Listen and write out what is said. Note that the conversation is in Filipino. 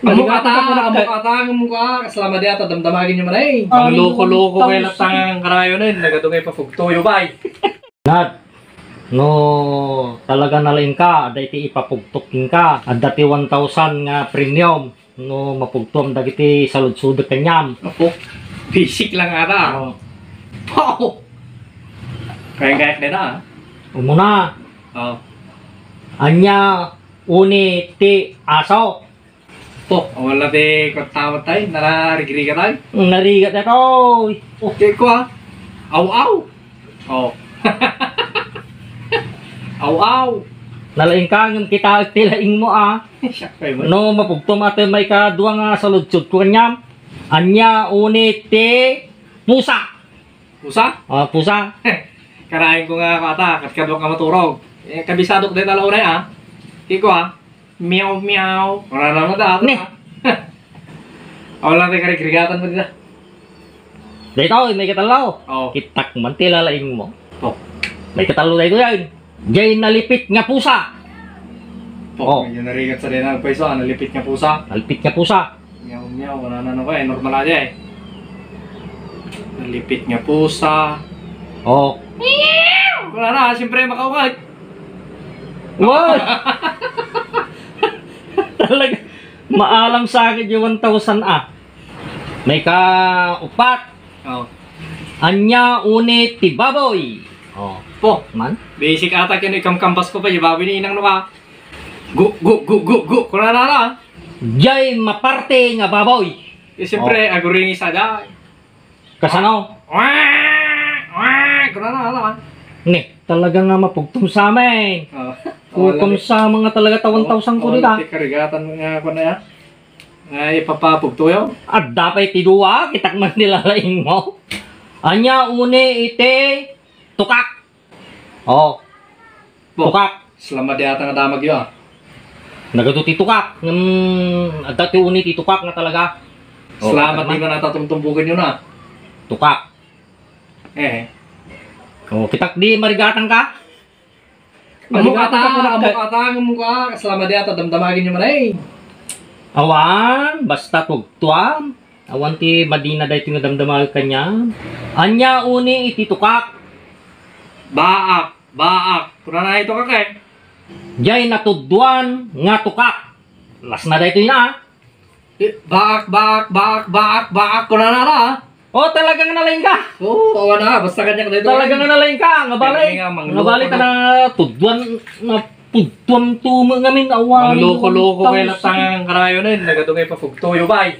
Ang mukha, kasama di ata damdamagin nyo man eh. Ang loko-loko kayo latang karayo na yun, nagadungay pa fugtoyo ba eh. Nad, no talaga nalain ka, dati ipapugtukin ka, at dati 1,000 nga premium, no mapugtom dagiti saludsudot kanyam. Opo, basic lang ata. Wow! Kaya na na. Umuna, anya uni ti aso. Po, wala di kontawa tayo, nararigriga tayo. Narigat na to. Okay ko ah. Aw-aw. Oh. Aw-aw. Nalain ka ng kita tilaing mo ah. No mapugtom ate may kaduwa nga saludsud ko kanyam. Anya uni ti pusa. Pusa? Pusa. Karain ko nga kata, katkadwa ka maturog. Kabisado ko tayo talaw na ah. Kiko ah. Meow meow. Wala naman dahil. Ne. Wala tayo karigrigatan mo dito. Dito, may katalaw. Kitak man tilalaing mo. May katalaw dito yan. Diyan nalipit nga pusa. Medyo narigat sa din ang pweso. Nalipit nga pusa. Nalipit nga pusa. Meow meow. Wala na ko eh. Normal aja eh. Nalipit nga pusa. Wala na. Siyempre makawag. What? Talaga, maalam sa akin yung 1,000 ah. May ka-upat. Anya unit ti baboy. Po, man? Basic ata kino ikamkampas ko pa. Yung baboy ni inang nuka. Gu. Kuna na. Jay maparte nga baboy. Siyempre, aguring isa da. Kasano? Kuna na. Ne, talaga nga mapugtom sa amin. Hukom sa mga talaga 1,000 ko nila. Karigatan mo nga ako na yan. Ay, ipapapugto yun. At dapat tidua, kitak man nilalaing mo. Anya uni ite tukak. Tukak. Selamat di atang damag yun. Nagatuti tukak. At dati uni titukak na talaga. Selamat di ba natatumtumbukin yun ah. Tukak. Kitak di marigatan ka. Ang mukha, kasama di ata damdamagin nyo man eh. Awan, basta tugtuam. Awan ti madina dahi nga damdamagin kanya. Anya uni ititukak. Baak. Kuna na ito kakay. Jay natudduan nga tukak. Las na dahi ito yun ah. Baak. Kuna na na. Talagang nalain ka. Awan na. Basta kanya ka dito. Talagang nalain ka. Ngabalik ka na tudduan na pudtuam tumo ngamin awan. Ang loko-loko kayo latang karayo na yun. Nagadungay pa fugtoyo ba eh.